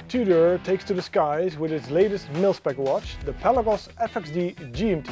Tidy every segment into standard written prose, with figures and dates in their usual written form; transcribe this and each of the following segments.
Tudor takes to the skies with its latest mil-spec watch, the Pelagos FXD GMT.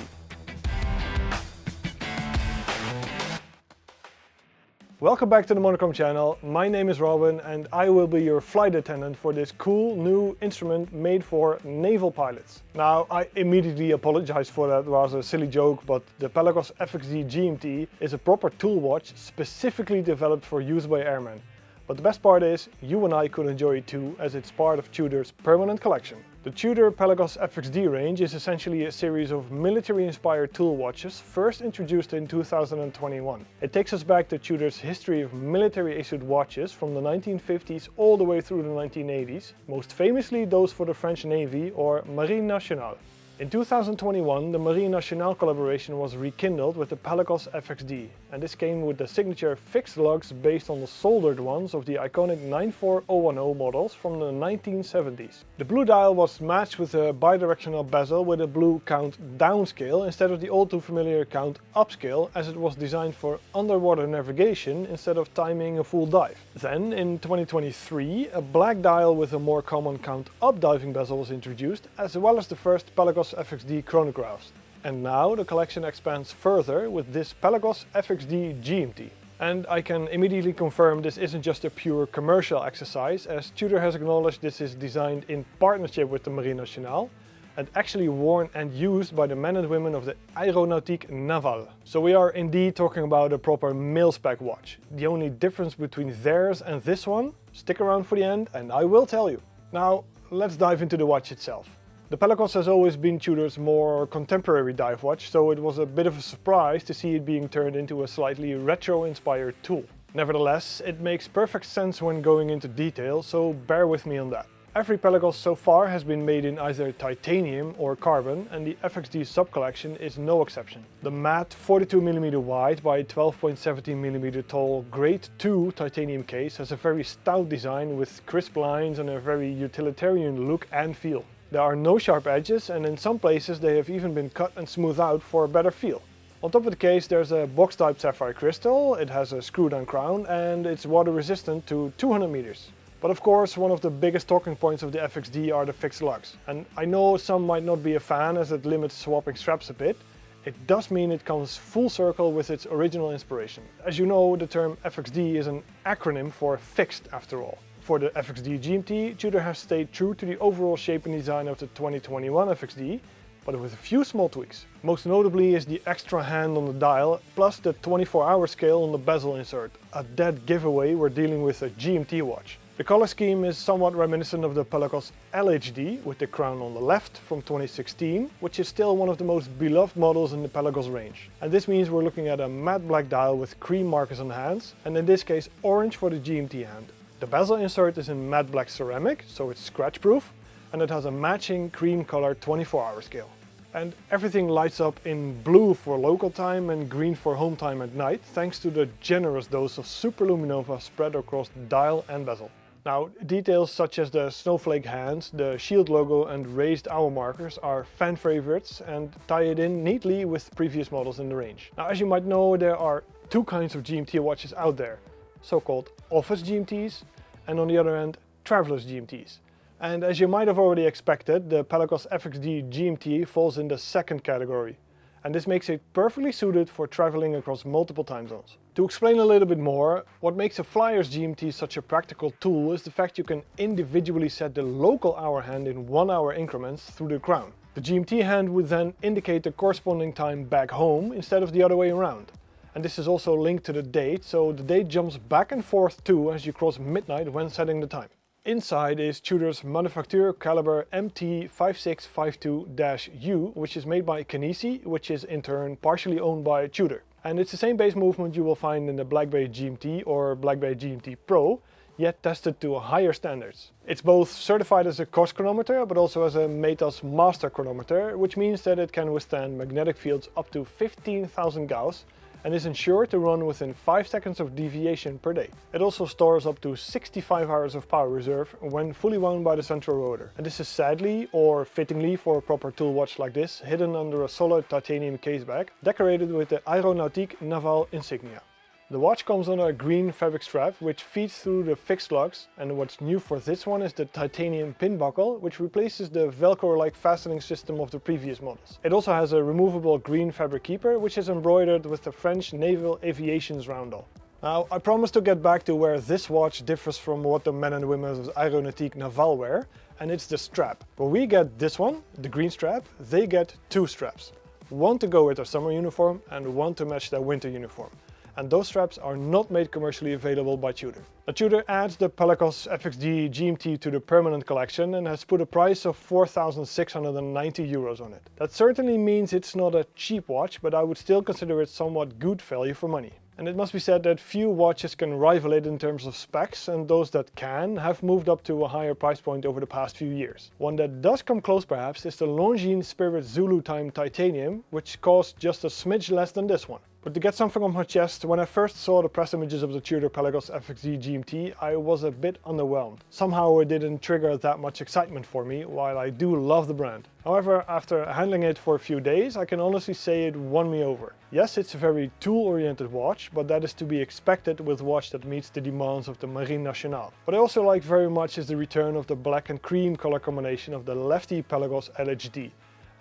Welcome back to the Monochrome channel. My name is Robin and I will be your flight attendant for this cool new instrument made for naval pilots. Now, I immediately apologize for that, it was a silly joke, but the Pelagos FXD GMT is a proper tool watch specifically developed for use by airmen. But the best part is, you and I could enjoy it too, as it's part of Tudor's permanent collection. The Tudor Pelagos FXD range is essentially a series of military-inspired tool watches, first introduced in 2021. It takes us back to Tudor's history of military-issued watches from the 1950s all the way through the 1980s, most famously those for the French Navy or Marine Nationale. In 2021, the Marine Nationale collaboration was rekindled with the Pelagos FXD, and this came with the signature fixed lugs based on the soldered ones of the iconic 94010 models from the 1970s. The blue dial was matched with a bidirectional bezel with a blue count down scale instead of the all too familiar count up scale, as it was designed for underwater navigation instead of timing a full dive. Then, in 2023, a black dial with a more common count up diving bezel was introduced, as well as the first Pelagos FXD chronographs. And now the collection expands further with this Pelagos FXD GMT. And I can immediately confirm this isn't just a pure commercial exercise, as Tudor has acknowledged this is designed in partnership with the Marine Nationale and actually worn and used by the men and women of the Aéronautique Navale. So we are indeed talking about a proper mil-spec watch. The only difference between theirs and this one, stick around for the end and I will tell you. Now let's dive into the watch itself. The Pelagos has always been Tudor's more contemporary dive watch, so it was a bit of a surprise to see it being turned into a slightly retro-inspired tool. Nevertheless, it makes perfect sense when going into detail, so bear with me on that. Every Pelagos so far has been made in either titanium or carbon, and the FXD sub-collection is no exception. The matte 42mm wide by 12.17mm tall Grade 2 titanium case has a very stout design with crisp lines and a very utilitarian look and feel. There are no sharp edges, and in some places they have even been cut and smoothed out for a better feel. On top of the case there's a box type sapphire crystal, it has a screw down crown and it's water resistant to 200 meters. But of course, one of the biggest talking points of the FXD are the fixed lugs. And I know some might not be a fan as it limits swapping straps a bit. It does mean it comes full circle with its original inspiration. As you know, the term FXD is an acronym for fixed after all. For the FXD GMT, Tudor has stayed true to the overall shape and design of the 2021 FXD, but with a few small tweaks. Most notably is the extra hand on the dial, plus the 24-hour scale on the bezel insert. A dead giveaway, we're dealing with a GMT watch. The color scheme is somewhat reminiscent of the Pelagos LHD, with the crown on the left from 2016, which is still one of the most beloved models in the Pelagos range. And this means we're looking at a matte black dial with cream markers on the hands, and in this case orange for the GMT hand. The bezel insert is in matte black ceramic, so it's scratch proof, and it has a matching cream colored 24-hour scale. And everything lights up in blue for local time and green for home time at night, thanks to the generous dose of superluminova spread across dial and bezel. Now, details such as the snowflake hands, the shield logo and raised hour markers are fan favorites and tie it in neatly with previous models in the range. Now, as you might know, there are two kinds of GMT watches out there, so-called office GMTs and on the other hand, traveler's GMTs. And as you might have already expected, the Pelagos FXD GMT falls in the second category. And this makes it perfectly suited for traveling across multiple time zones. To explain a little bit more, what makes a flyer's GMT such a practical tool is the fact you can individually set the local hour hand in 1 hour increments through the crown. The GMT hand would then indicate the corresponding time back home instead of the other way around. And this is also linked to the date, so the date jumps back and forth too as you cross midnight when setting the time. Inside is Tudor's manufacture caliber MT5652-U, which is made by Kinesi, which is in turn partially owned by Tudor. And it's the same base movement you will find in the Black Bay GMT or Black Bay GMT Pro, yet tested to higher standards. It's both certified as a COS chronometer, but also as a METAS master chronometer, which means that it can withstand magnetic fields up to 15,000 Gauss, and is ensured to run within 5 seconds of deviation per day. It also stores up to 65 hours of power reserve when fully wound by the central rotor. And this is sadly, or fittingly for a proper tool watch like this, hidden under a solid titanium caseback, decorated with the Aéronautique Navale insignia. The watch comes on a green fabric strap which feeds through the fixed lugs, and what's new for this one is the titanium pin buckle, which replaces the Velcro-like fastening system of the previous models. It also has a removable green fabric keeper which is embroidered with the French Naval Aviation's roundel. Now, I promise to get back to where this watch differs from what the men and women of Aéronautique Navale wear, and it's the strap. Where we get this one, the green strap, they get two straps. One to go with their summer uniform and one to match their winter uniform. And those straps are not made commercially available by Tudor. Now, Tudor adds the Pelagos FXD GMT to the permanent collection and has put a price of €4,690 on it. That certainly means it's not a cheap watch, but I would still consider it somewhat good value for money. And it must be said that few watches can rival it in terms of specs, and those that can have moved up to a higher price point over the past few years. One that does come close perhaps is the Longines Spirit Zulu Time Titanium, which costs just a smidge less than this one. But to get something off my chest, when I first saw the press images of the Tudor Pelagos FXD GMT, I was a bit underwhelmed. Somehow it didn't trigger that much excitement for me, while I do love the brand. However, after handling it for a few days, I can honestly say it won me over. Yes, it's a very tool-oriented watch, but that is to be expected with a watch that meets the demands of the Marine Nationale. What I also like very much is the return of the black and cream color combination of the lefty Pelagos LHD,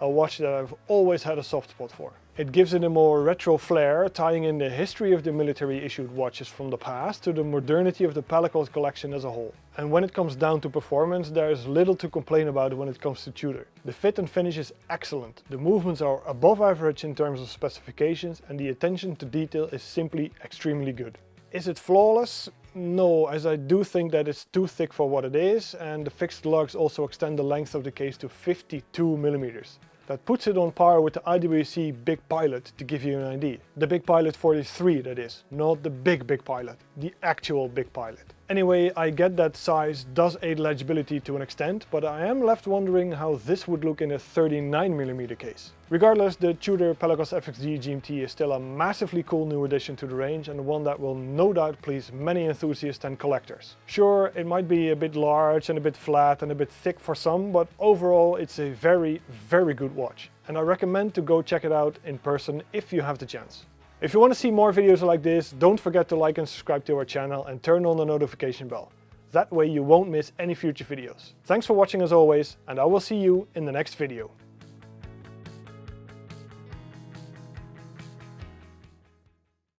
a watch that I've always had a soft spot for. It gives it a more retro flair, tying in the history of the military issued watches from the past to the modernity of the Pelagos collection as a whole. And when it comes down to performance, there is little to complain about when it comes to Tudor. The fit and finish is excellent, the movements are above average in terms of specifications, and the attention to detail is simply extremely good. Is it flawless? No, as I do think that it's too thick for what it is, and the fixed lugs also extend the length of the case to 52mm. That puts it on par with the IWC Big Pilot, to give you an idea. The Big Pilot 43, that is, not the Big Pilot, the actual Big Pilot. Anyway, I get that size does aid legibility to an extent, but I am left wondering how this would look in a 39mm case. Regardless, the Tudor Pelagos FXD GMT is still a massively cool new addition to the range, and one that will no doubt please many enthusiasts and collectors. Sure, it might be a bit large and a bit flat and a bit thick for some, but overall it's a very, very good watch. And I recommend to go check it out in person if you have the chance. If you want to see more videos like this, don't forget to like and subscribe to our channel and turn on the notification bell. That way you won't miss any future videos. Thanks for watching as always, and I will see you in the next video.